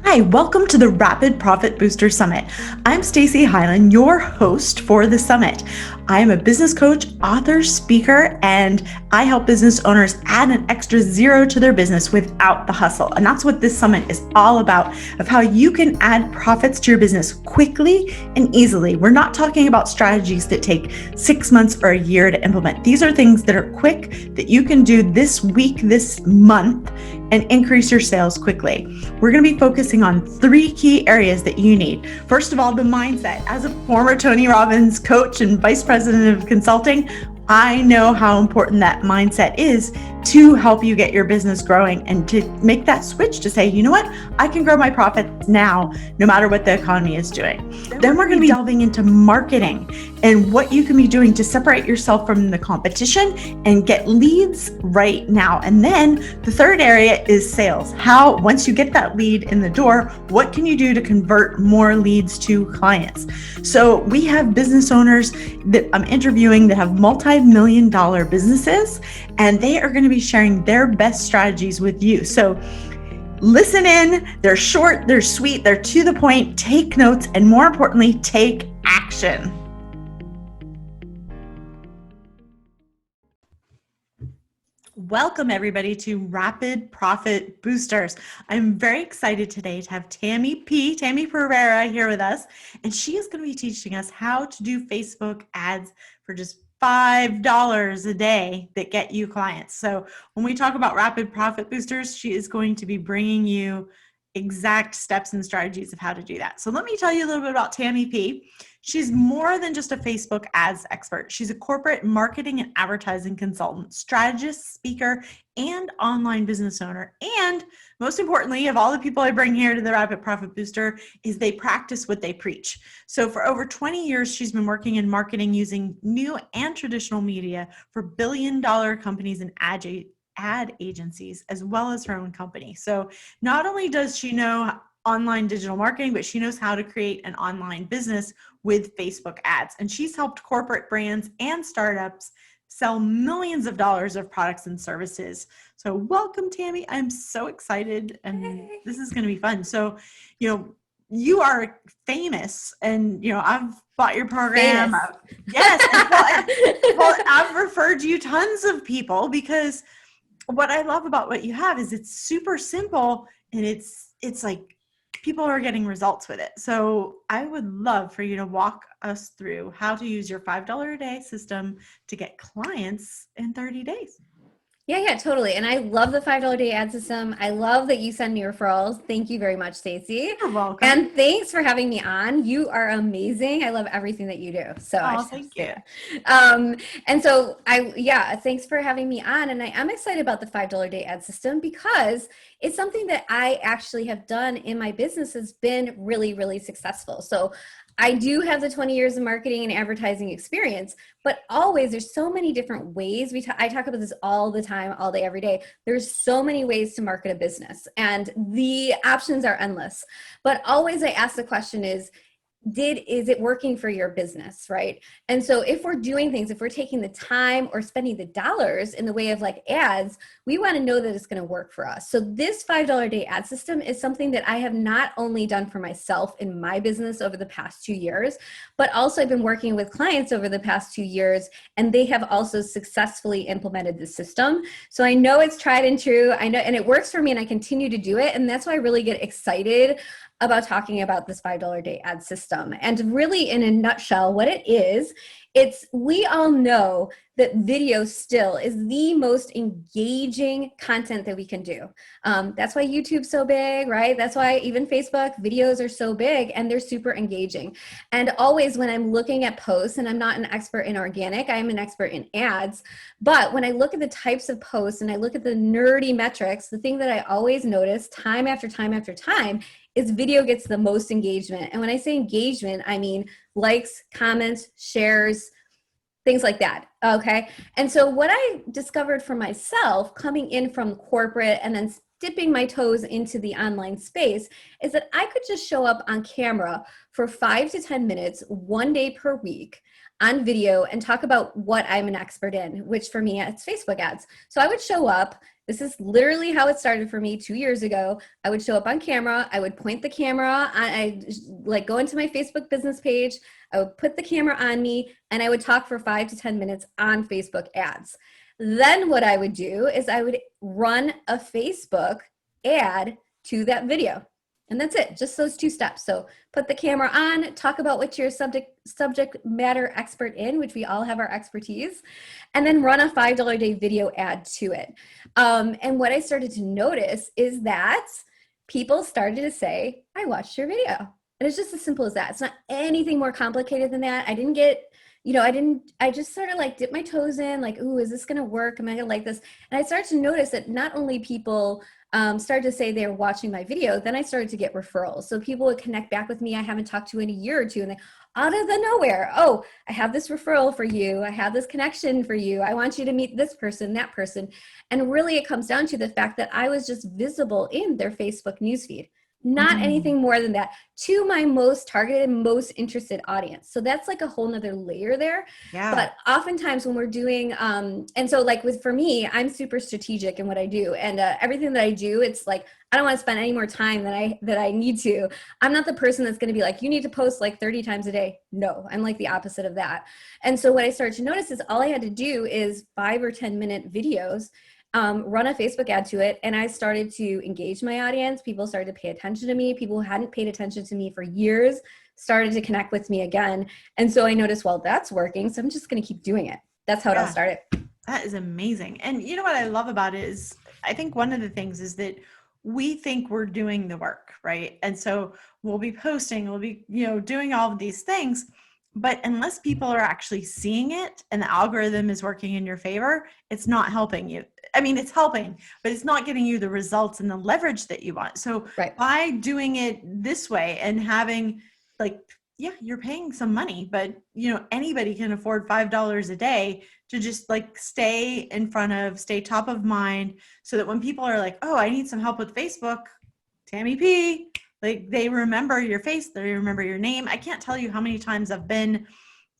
Hi, welcome to the Rapid Profit Booster Summit. I'm Stacey Hylen, your host for the summit. I am a business coach, author, speaker, and I help business owners add an extra zero to their business without the hustle. And that's what this summit is all about, of how you can add profits to your business quickly and easily. We're not talking about strategies that take 6 months or a year to implement. These are things that are quick that you can do this week, this month, and increase your sales quickly. We're going to be focusing on 3 key areas that you need. First of all, the mindset. As a former Tony Robbins coach and vice president of consulting, I know how important that mindset is to help you get your business growing and to make that switch to say, you know what, I can grow my profits now, no matter what the economy is doing. Then we're going to be delving into marketing and what you can be doing to separate yourself from the competition and get leads right now. And then the third area is sales. How, once you get that lead in the door, what can you do to convert more leads to clients? So we have business owners that I'm interviewing that have multi-million-dollar businesses, and they are going to be sharing their best strategies with you. So listen in. They're short, they're sweet, they're to the point. Take notes, and more importantly, take action. Welcome everybody to Rapid Profit Boosters. I'm very excited today to have Tammy P, Tammy Pereira here with us, and she is going to be teaching us how to do Facebook ads for just $5 a day that get you clients. So when we talk about Rapid Profit Boosters, she is going to be bringing you exact steps and strategies of how to do that. So let me tell you a little bit about Tammy P. She's more than just a Facebook ads expert. She's a corporate marketing and advertising consultant, strategist, speaker, and online business owner. And most importantly, of all the people I bring here to the Rapid Profit Booster, is they practice what they preach. So for over 20 years, she's been working in marketing using new and traditional media for billion-dollar companies and ad agencies, as well as her own company. So not only does she know online digital marketing, but she knows how to create an online business with Facebook ads. And she's helped corporate brands and startups sell millions of dollars of products and services. So welcome, Tammy. I'm so excited, and this is going to be fun. So, you are famous, and, I've bought your program. Yes. Well, I've referred you tons of people because what I love about what you have is it's super simple, and it's like people are getting results with it. So I would love for you to walk us through how to use your $5 a day system to get clients in 30 days. Yeah, totally. And I love the $5 a day ad system. I love that you send me referrals. Thank you very much, Stacey. You're welcome. And thanks for having me on. You are amazing. I love everything that you do. So thank you. And so thanks for having me on. And I am excited about the $5 a day ad system because it's something that I actually have done in my business has been really, really successful. So I do have the 20 years of marketing and advertising experience, but always there's so many different ways. I talk about this all the time, all day, every day. There's so many ways to market a business, and the options are endless. But always I ask the question is it working for your business, right? And so if we're doing things, if we're taking the time or spending the dollars in the way of like ads, we want to know that it's going to work for us. So this $5 a day ad system is something that I have not only done for myself in my business over the past 2 years, but also I've been working with clients over the past 2 years, and they have also successfully implemented the system. So I know it's tried and true. I know, and it works for me, and I continue to do it. And that's why I really get excited about talking about this $5 a day ad system. And really, in a nutshell, what it is, we all know that video still is the most engaging content that we can do. That's why YouTube's so big, right? That's why even Facebook videos are so big, and they're super engaging. And always when I'm looking at posts, and I'm not an expert in organic, I'm an expert in ads, but when I look at the types of posts and I look at the nerdy metrics, the thing that I always notice time after time after time is video gets the most engagement. And when I say engagement, I mean likes, comments, shares, things like that, okay? And so what I discovered for myself coming in from corporate and then dipping my toes into the online space is that I could just show up on camera for 5 to 10 minutes, 1 day per week on video and talk about what I'm an expert in, which for me, it's Facebook ads. So I would show up, This is literally how it started for me 2 years ago. I would show up on camera. I would point the camera. I like go into my Facebook business page. I would put the camera on me and I would talk for 5 to 10 minutes on Facebook ads. Then what I would do is I would run a Facebook ad to that video. And that's it, just those 2 steps. So put the camera on, talk about what you're subject matter expert in, which we all have our expertise, and then run a $5 a day video ad to it. And what I started to notice is that people started to say, I watched your video. And it's just as simple as that. It's not anything more complicated than that. I didn't get, I just sort of like dipped my toes in, like, ooh, is this going to work? Am I going to like this? And I started to notice that not only people started to say they were watching my video, then I started to get referrals. So people would connect back with me I haven't talked to in a year or two, and they, out of the nowhere, oh, I have this referral for you. I have this connection for you. I want you to meet this person, that person. And really it comes down to the fact that I was just visible in their Facebook newsfeed. Not anything more than that, to my most targeted, most interested audience. So that's like a whole nother layer there. Yeah. But oftentimes when we're doing, and so like for me, I'm super strategic in what I do, and everything that I do, it's like, I don't want to spend any more time than I need to. I'm not the person that's going to be like, you need to post like 30 times a day. No, I'm like the opposite of that. And so what I started to notice is all I had to do is 5 or 10 minute videos, run a Facebook ad to it. And I started to engage my audience. People started to pay attention to me. People who hadn't paid attention to me for years started to connect with me again. And so I noticed, well, that's working. So I'm just going to keep doing it. That's how it all started. That is amazing. And you know what I love about it is, I think one of the things is that we think we're doing the work, right? And so we'll be posting, we'll be, doing all of these things. But unless people are actually seeing it and the algorithm is working in your favor, it's not helping you. I mean, it's helping, but it's not getting you the results and the leverage that you want. So by doing it this way and having you're paying some money, but anybody can afford $5 a day to just like stay top of mind, so that when people are like, oh, I need some help with Facebook, Tammy P, like they remember your face, they remember your name. I can't tell you how many times I've been,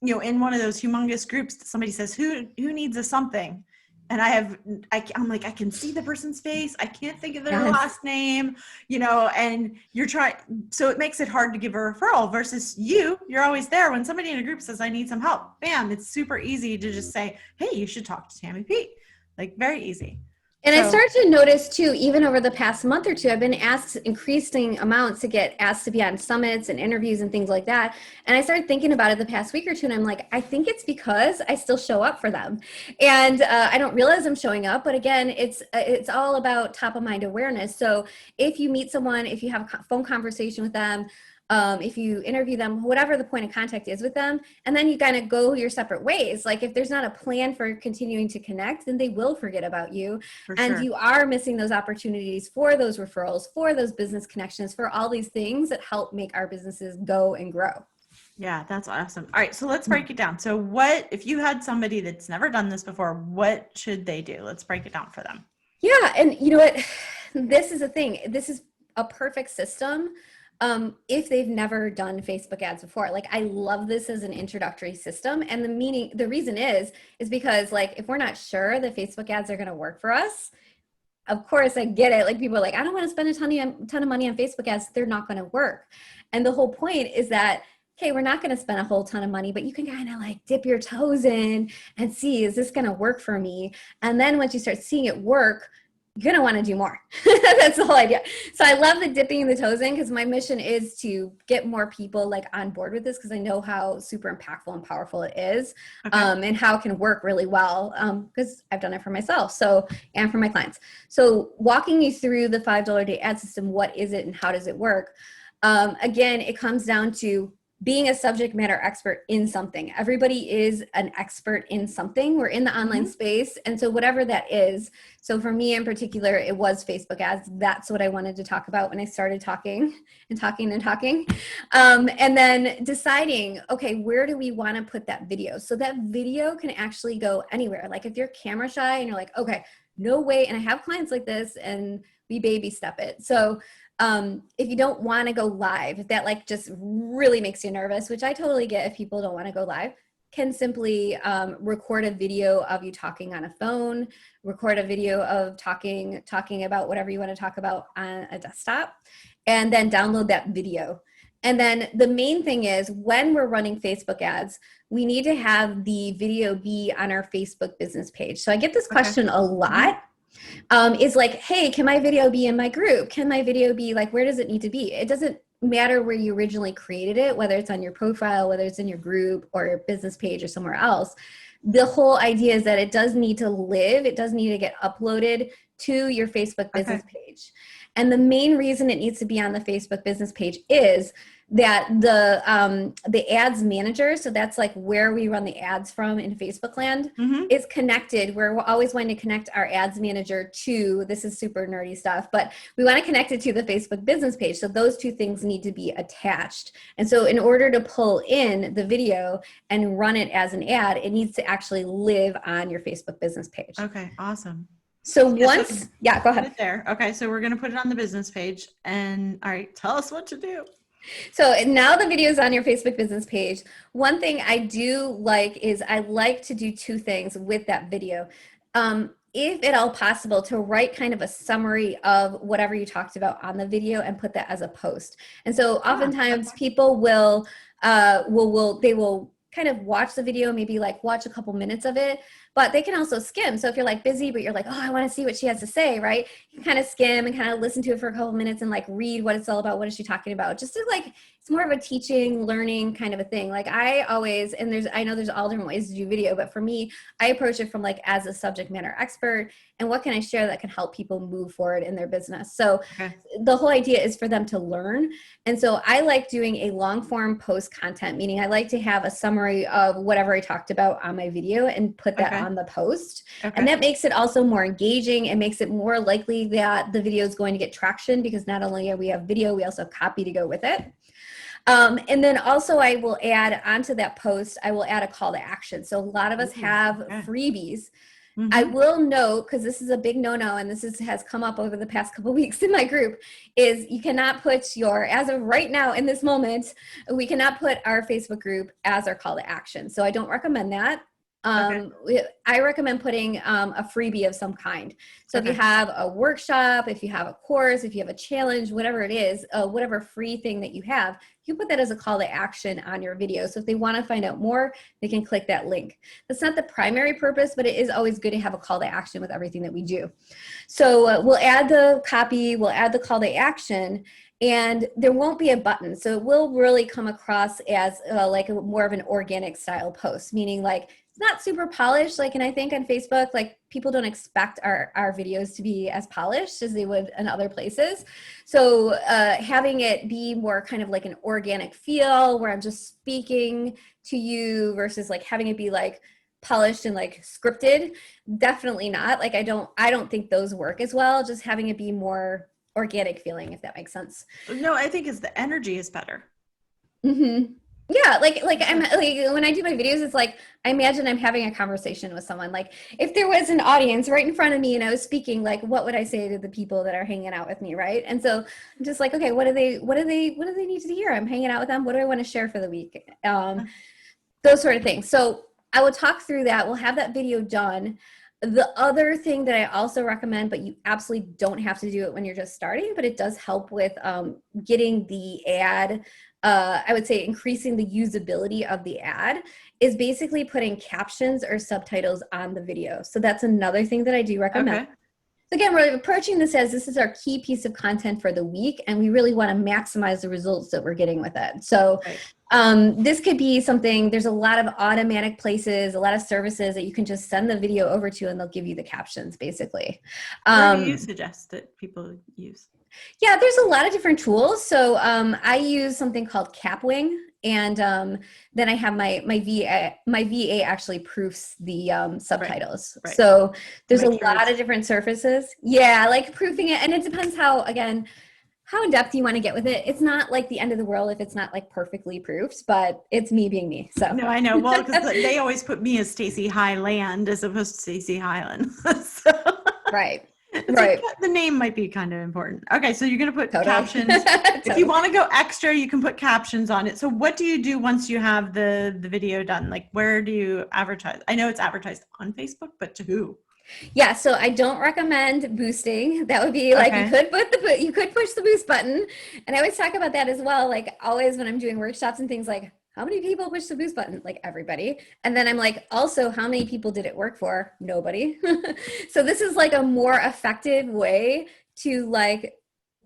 in one of those humongous groups that somebody says, who needs a something? And I'm like, I can see the person's face. I can't think of their last name, and you're trying. So it makes it hard to give a referral versus you're always there. When somebody in a group says, I need some help, bam, it's super easy to just say, hey, you should talk to Tammy P. Like very easy. And I started to notice too, even over the past month or two, I've been asked increasing amounts to get asked to be on summits and interviews and things like that. And I started thinking about it the past week or two, and I'm like, I think it's because I still show up for them. And I don't realize I'm showing up, but again, it's all about top of mind awareness. So if you meet someone, if you have a phone conversation with them, if you interview them, whatever the point of contact is with them, and then you kind of go your separate ways. Like if there's not a plan for continuing to connect, then they will forget about you. You are missing those opportunities for those referrals, for those business connections, for all these things that help make our businesses go and grow. Yeah, that's awesome. All right, so let's break it down. So if you had somebody that's never done this before, what should they do? Let's break it down for them. Yeah, and you know what? This is the thing. This is a perfect system. If they've never done Facebook ads before. Like I love this as an introductory system. And the reason is because like, if we're not sure that Facebook ads are going to work for us, of course I get it. Like people are like, I don't want to spend a ton of money on Facebook ads. They're not going to work. And the whole point is that, okay, we're not going to spend a whole ton of money, but you can kind of like dip your toes in and see, is this going to work for me? And then once you start seeing it work, you're going to want to do more. That's the whole idea. So I love the dipping the toes in, because my mission is to get more people like on board with this, because I know how super impactful and powerful it is, and how it can work really well, because I've done it for myself and for my clients. So walking you through the $5 a day ad system, what is it and how does it work? Again, it comes down to being a subject matter expert in something. Everybody is an expert in something. We're in the online space. And so whatever that is, so for me in particular, it was Facebook ads. That's what I wanted to talk about when I started talking. And then deciding, okay, where do we want to put that video? So that video can actually go anywhere. Like if you're camera shy and you're like, okay, no way. And I have clients like this and we baby step it. So if you don't want to go live, if that like just really makes you nervous, which I totally get if people don't want to go live, can simply record a video of you talking on a phone, record a video of talking about whatever you want to talk about on a desktop, and then download that video. And then the main thing is when we're running Facebook ads, we need to have the video be on our Facebook business page. So I get this question a lot. Is like, hey, can my video be in my group? Can my video be like, where does it need to be? It doesn't matter where you originally created it, whether it's on your profile, whether it's in your group or your business page or somewhere else. The whole idea is that it does need to live. It does need to get uploaded to your Facebook business page. And the main reason it needs to be on the Facebook business page is that the ads manager, so that's like where we run the ads from in Facebook land, is connected. We're always wanting to connect our ads manager to, this is super nerdy stuff, but we want to connect it to the Facebook business page. So those two things need to be attached. And so in order to pull in the video and run it as an ad, it needs to actually live on your Facebook business page. Okay, awesome. So once, go ahead. There. Okay, so we're going to put it on the business page. And all right, tell us what to do. So now the video is on your Facebook business page. One thing I do like is I like to do two things with that video. If at all possible, to write kind of a summary of whatever you talked about on the video and put that as a post. And so oftentimes people will kind of watch the video, maybe like watch a couple minutes of it, but they can also skim. So if you're like busy, but you're like, oh, I want to see what she has to say, right? You can kind of skim and kind of listen to it for a couple minutes and like read what it's all about. What is she talking about? Just to like, it's more of a teaching, learning kind of a thing. Like I always, and I know there's all different ways to do video, but for me, I approach it from like as a subject matter expert and what can I share that can help people move forward in their business. So the whole idea is for them to learn. And so I like doing a long form post content, meaning I like to have a summary of whatever I talked about on my video and put that on the post. And that makes it also more engaging. It makes it more likely that the video is going to get traction because not only do we have video, we also have copy to go with it. And then also I will add onto that post, I will add a call to action. So a lot of us have freebies. I will note, because this is a big no-no, and this has come up over the past couple of weeks in my group, is you cannot put as of right now in this moment, we cannot put our Facebook group as our call to action. So I don't recommend that. I recommend putting a freebie of some kind. So if you have a workshop, if you have a course, if you have a challenge, whatever it is, whatever free thing that you have, you put that as a call to action on your video. So if they want to find out more, they can click that link. That's not the primary purpose, but it is always good to have a call to action with everything that we do. So we'll add the copy, we'll add the call to action, and there won't be a button. So it will really come across as like more of an organic style post, meaning like it's not super polished. Like, and I think on Facebook, like people don't expect our videos to be as polished as they would in other places. So having it be more kind of like an organic feel where I'm just speaking to you versus like having it be like polished and like scripted, definitely not. Like I don't think those work as well. Just having it be more organic feeling, if that makes sense. No, I think the energy is better. Yeah, like I'm like when I do my videos, it's like I imagine I'm having a conversation with someone. Like if there was an audience right in front of me and I was speaking, like what would I say to the people that are hanging out with me, right? And so I'm just like, okay, what do they need to hear? I'm hanging out with them. What do I want to share for the week? Those sort of things. So I will talk through that. We'll have that video done. The other thing that I also recommend, but you absolutely don't have to do it when you're just starting, but it does help with getting the ad, I would say increasing the usability of the ad, is basically putting captions or subtitles on the video. So that's another thing that I do recommend. So again, we're approaching this as this is our key piece of content for the week, and we really want to maximize the results that we're getting with it. So this could be something, there's a lot of automatic places, a lot of services that you can just send the video over to and they'll give you the captions basically. What do you suggest that people use? Yeah, there's a lot of different tools. So I use something called Capwing, and then I have my VA actually proofs the subtitles. So there's a lot of different surfaces. Yeah, like proofing it, and it depends how in depth you want to get with it. It's not like the end of the world if it's not like perfectly proofed, but it's me being me. So no, I know. Well, because they always put me as Stacey Hylen as opposed to Stacey Hylen. So. Right. It's like Right. the name might be kind of important. Okay, so you're going to put Totally. captions. If you Totally. want to go extra, you can put captions on it. So what do you do once you have the video done? Like, where do you advertise? I know it's advertised on Facebook, but to who? Yeah, so I don't recommend boosting. That would be like Okay. you could push the boost button. And I always talk about that as well. Like always when I'm doing workshops and things like how many people push the boost button? Like everybody. And then I'm like, also, how many people did it work for? Nobody. So this is like a more effective way to like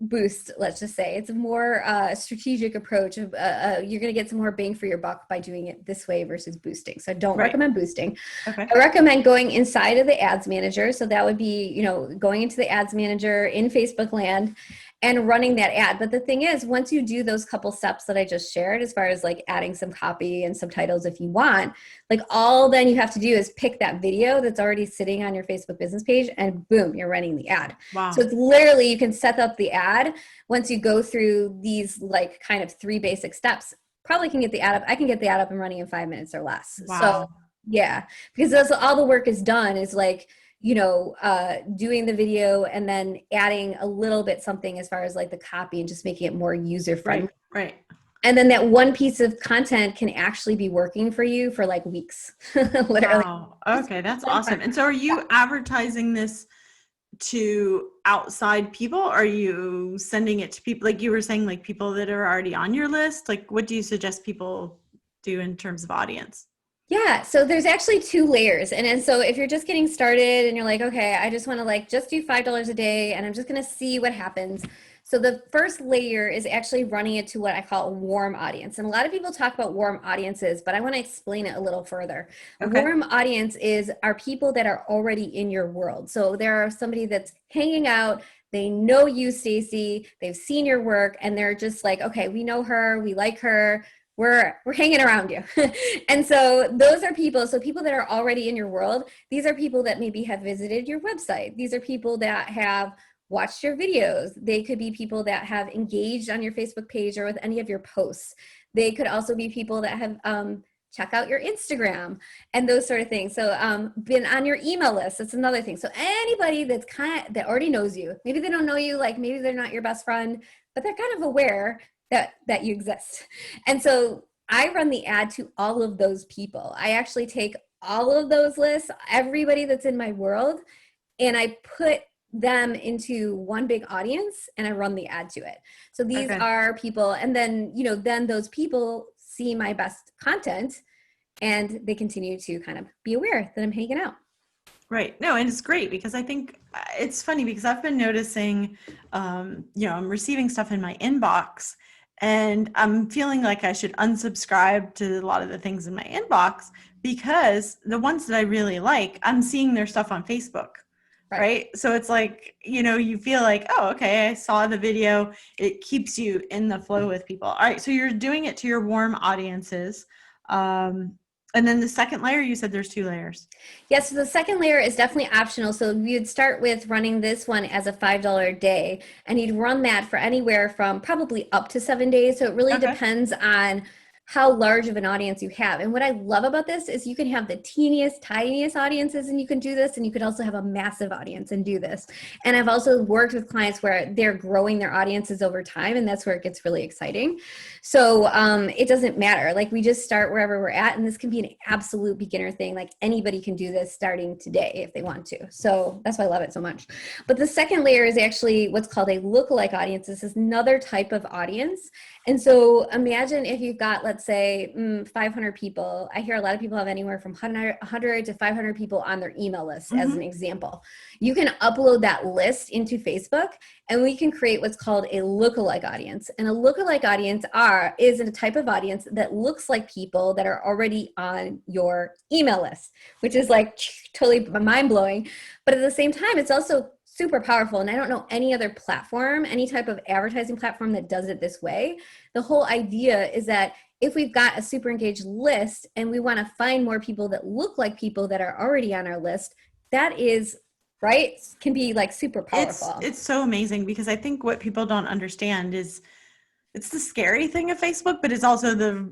boost, let's just say. It's a more strategic approach of you're going to get some more bang for your buck by doing it this way versus boosting. So I don't Right. recommend boosting. Okay. I recommend going inside of the ads manager. So that would be, you know, going into the ads manager in Facebook land and running that ad. But the thing is, once you do those couple steps that I just shared, as far as like adding some copy and subtitles if you want, like all then you have to do is pick that video that's already sitting on your Facebook business page and boom, you're running the ad. So Wow. it's literally, you can set up the ad once you go through these like kind of 3 basic steps. Probably can get the ad up. I can get the ad up and running in 5 minutes or less. So Wow. yeah, because that's all the work is done is like, you know, doing the video and then adding a little bit something as far as like the copy and just making it more user friendly. Right. Right. And then that one piece of content can actually be working for you for like weeks, literally. Wow. Okay, that's awesome. And so are you advertising this to outside people? Are you sending it to people, like you were saying, like people that are already on your list? Like what do you suggest people do in terms of audience? Yeah, so there's actually 2 layers. And so if you're just getting started and you're like, okay, I just want to like just do $5 a day and I'm just going to see what happens. So the first layer is actually running it to what I call a warm audience. And a lot of people talk about warm audiences, but I want to explain it a little further. A Okay. warm audience are people that are already in your world. So there are somebody that's hanging out, they know you, Stacey, they've seen your work, and they're just like, okay, we know her, we like her, we're hanging around you. And so those are people, so people that are already in your world, these are people that maybe have visited your website. These are people that have watched your videos. They could be people that have engaged on your Facebook page or with any of your posts. They could also be people that have check out your Instagram and those sort of things. So been on your email list. That's another thing. So anybody that's that already knows you, maybe they don't know you, like maybe they're not your best friend, but they're kind of aware that you exist. And so I run the ad to all of those people. I actually take all of those lists, everybody that's in my world, and I put them into one big audience and I run the ad to it. So these Okay. are people, and then, you know, then those people see my best content and they continue to kind of be aware that I'm hanging out. Right. No, and it's great because I think it's funny because I've been noticing, I'm receiving stuff in my inbox and I'm feeling like I should unsubscribe to a lot of the things in my inbox because the ones that I really like, I'm seeing their stuff on Facebook. Right. So it's like, you feel like, oh, okay, I saw the video. It keeps you in the flow with people. All right. So you're doing it to your warm audiences. And then the second layer, you said there's 2 layers. Yes, so the second layer is definitely optional. So you'd start with running this one as a $5 a day, and you'd run that for anywhere from probably up to 7 days. So it really Okay. depends on how large of an audience you have. And what I love about this is you can have the teeniest, tiniest audiences and you can do this, and you could also have a massive audience and do this. And I've also worked with clients where they're growing their audiences over time, and that's where it gets really exciting. So it doesn't matter. Like we just start wherever we're at, and this can be an absolute beginner thing. Like anybody can do this starting today if they want to. So that's why I love it so much. But the second layer is actually what's called a lookalike audience. This is another type of audience. And so imagine if you've got, let's say 500 people. I hear a lot of people have anywhere from 100 to 500 people on their email list as an example. You can upload that list into Facebook and we can create what's called a lookalike audience. And a lookalike audience is a type of audience that looks like people that are already on your email list, which is like totally mind-blowing. But at the same time, it's also super powerful. And I don't know any other platform, any type of advertising platform that does it this way. The whole idea is that if we've got a super engaged list and we want to find more people that look like people that are already on our list, that is, right, can be like super powerful. It's so amazing because I think what people don't understand is it's the scary thing of Facebook, but it's also the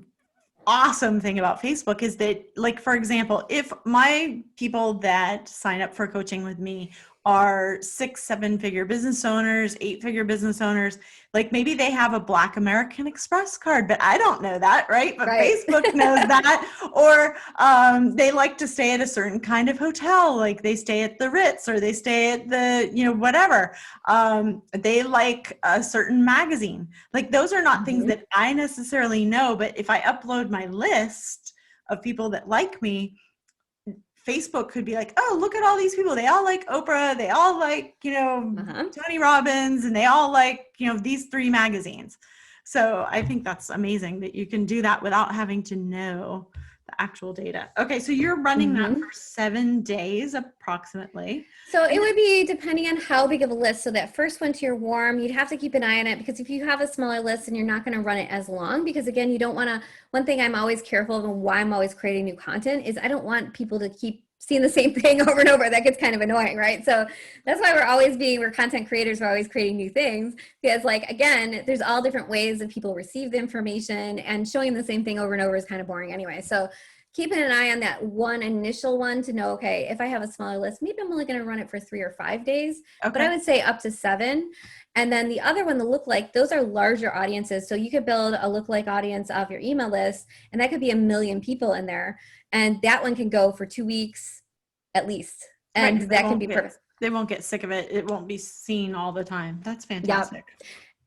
awesome thing about Facebook is that, like, for example, if my people that sign up for coaching with me are 6-7-figure business owners, 8-figure business owners. Like maybe they have a Black American Express card, but I don't know that, right? But Right. Facebook knows that. Or they like to stay at a certain kind of hotel, like they stay at the Ritz or they stay at the, whatever. They like a certain magazine. Like those are not things that I necessarily know, but if I upload my list of people that like me, Facebook could be like, oh, look at all these people. They all like Oprah. They all like, Tony Robbins, and they all like, these 3 magazines. So I think that's amazing that you can do that without having to know the actual data. Okay. So you're running that for 7 days approximately. So it would be depending on how big of a list. So that first one to your warm, you'd have to keep an eye on it, because if you have a smaller list and you're not going to run it as long, because again, you don't want to, one thing I'm always careful of and why I'm always creating new content is I don't want people to keep seeing the same thing over and over. That gets kind of annoying, right? So that's why we're content creators. We're always creating new things, because like, again, there's all different ways that people receive the information, and showing the same thing over and over is kind of boring anyway. So keeping an eye on that one initial one to know, okay, if I have a smaller list, maybe I'm only going to run it for 3 or 5 days, but I would say up to 7. And then the other one, the lookalike, those are larger audiences. So you could build a lookalike audience of your email list, and that could be 1 million people in there. And that one can go for 2 weeks at least. And that can be perfect. They won't get sick of it. It won't be seen all the time. That's fantastic.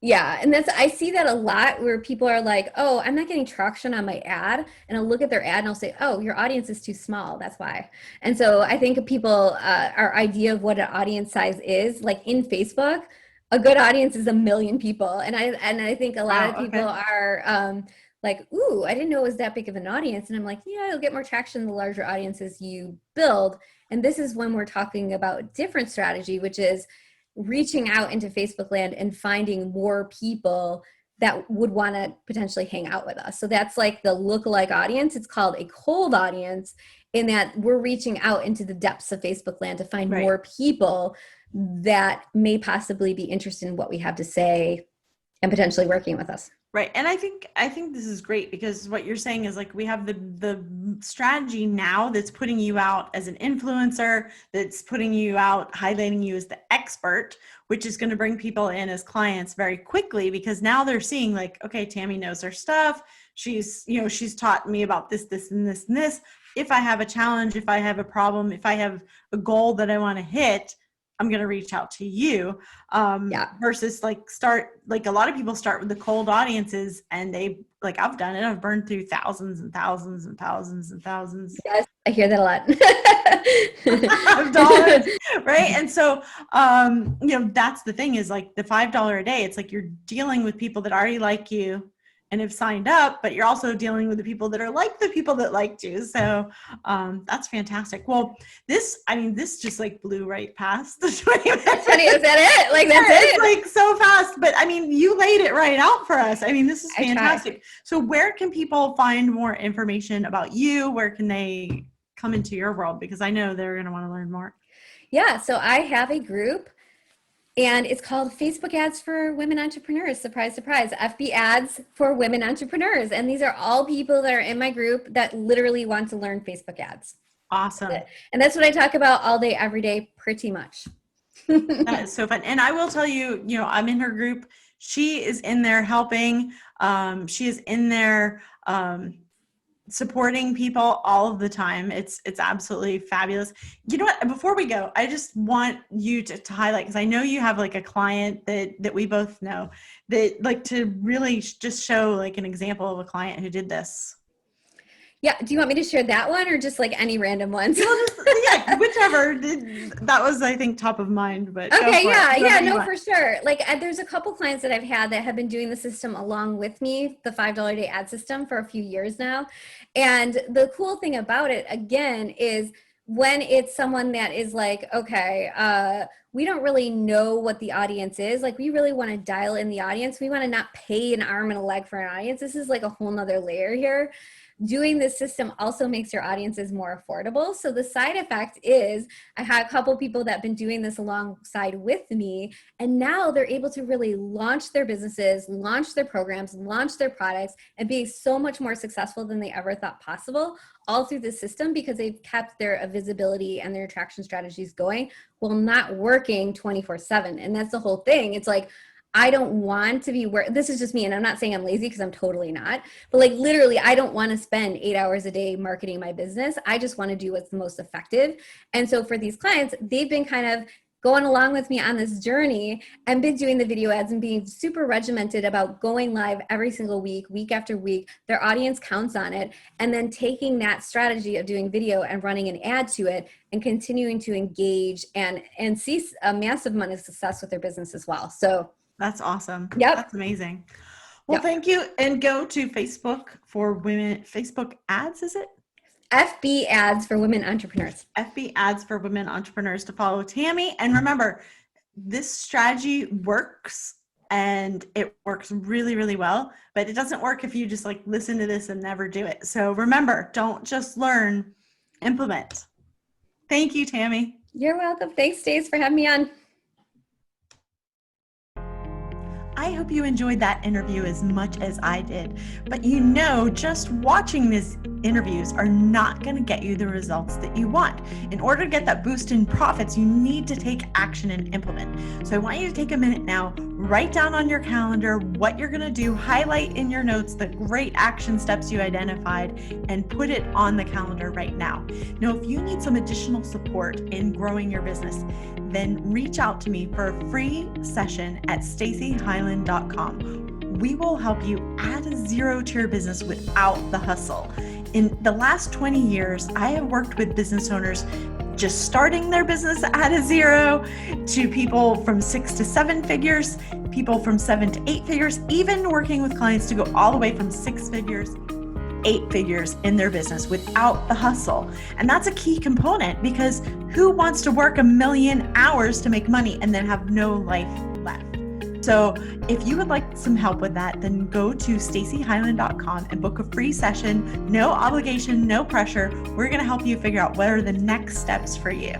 Yeah. And I see that a lot, where people are like, oh, I'm not getting traction on my ad. And I'll look at their ad and I'll say, oh, your audience is too small. That's why. And so I think people, our idea of what an audience size is, like in Facebook, a good audience is 1 million people. And I think a lot of people are like, ooh, I didn't know it was that big of an audience. And I'm like, yeah, you'll get more traction the larger audiences you build. And this is when we're talking about different strategy, which is reaching out into Facebook land and finding more people that would want to potentially hang out with us. So that's like the lookalike audience. It's called a cold audience, in that we're reaching out into the depths of Facebook land to find more people that may possibly be interested in what we have to say and potentially working with us. Right. And I think this is great, because what you're saying is like, we have the strategy now that's putting you out as an influencer, that's putting you out, highlighting you as the expert, which is going to bring people in as clients very quickly, because now they're seeing like, okay, Tammy knows her stuff. She's taught me about this, this, and this, and this. If I have a challenge, if I have a problem, if I have a goal that I want to hit, I'm going to reach out to you, versus like a lot of people start with the cold audiences, and they, like, I've done it. I've burned through thousands and thousands and thousands and thousands. Yes, I hear that a lot. Of dollars, right? And so, that's the thing, is like the $5 a day. It's like you're dealing with people that already like you and have signed up, but you're also dealing with the people that are like the people that liked you. So that's fantastic. Well, this just like blew right past the 20 minutes. That's funny. Is that it? Like, that's it? Like so fast. But I mean, you laid it right out for us. I mean, this is fantastic. So where can people find more information about you? Where can they come into your world? Because I know they're going to want to learn more. Yeah. So I have a group, and it's called Facebook Ads for Women Entrepreneurs. Surprise, surprise. FB Ads for Women Entrepreneurs. And these are all people that are in my group that literally want to learn Facebook ads. Awesome. And that's what I talk about all day, every day, pretty much. That is so fun. And I will tell you, I'm in her group. She is in there helping. She is in there supporting people all of the time. It's absolutely fabulous. You know what? Before we go, I just want you to highlight, because I know you have like a client that we both know, that like to really just show like an example of a client who did this. Yeah. Do you want me to share that one, or just like any random ones? Yeah, whichever. That was, I think, top of mind. But okay, no, for sure. Like, there's a couple clients that I've had that have been doing the system along with me, the $5 a day ad system, for a few years now. And the cool thing about it, again, is when it's someone that is like, okay, we don't really know what the audience is. Like, we really want to dial in the audience. We want to not pay an arm and a leg for an audience. This is like a whole nother layer here. Doing this system also makes your audiences more affordable. So the side effect is, I had a couple people that have been doing this alongside with me, and now they're able to really launch their businesses, launch their programs, launch their products, and be so much more successful than they ever thought possible, all through the system, because they've kept their visibility and their attraction strategies going while not working 24/7. And that's the whole thing. It's like, I don't want to be this is just me. And I'm not saying I'm lazy, because I'm totally not, but like literally, I don't want to spend 8 hours a day marketing my business. I just want to do what's the most effective. And so for these clients, they've been kind of going along with me on this journey and been doing the video ads and being super regimented about going live every single week, week after week. Their audience counts on it. And then taking that strategy of doing video and running an ad to it and continuing to engage and see a massive amount of success with their business as well. So that's awesome. Yep. That's amazing. Well, thank you. And go to Facebook for women, Facebook ads, is it? FB ads for women entrepreneurs. FB ads for women entrepreneurs to follow Tammy. And remember, this strategy works, and it works really, really well, but it doesn't work if you just like listen to this and never do it. So remember, don't just learn, implement. Thank you, Tammy. You're welcome. Thanks, Stace, for having me on. I hope you enjoyed that interview as much as I did, but you know, just watching these interviews are not going to get you the results that you want. In order to get that boost in profits, you need to take action and implement. So I want you to take a minute now, write down on your calendar what you're going to do, highlight in your notes the great action steps you identified, and put it on the calendar right now. Now, if you need some additional support in growing your business, then reach out to me for a free session at staceyhylen.com. We will help you add a zero to your business without the hustle. In the last 20 years, I have worked with business owners just starting their business at a zero, to people from 6 to 7 figures, people from 7 to 8 figures, even working with clients to go all the way from 6 figures, 8 figures in their business without the hustle. And that's a key component, because who wants to work 1,000,000 hours to make money and then have no life left? So if you would like some help with that, then go to staceyhylen.com and book a free session. No obligation, no pressure. We're going to help you figure out what are the next steps for you.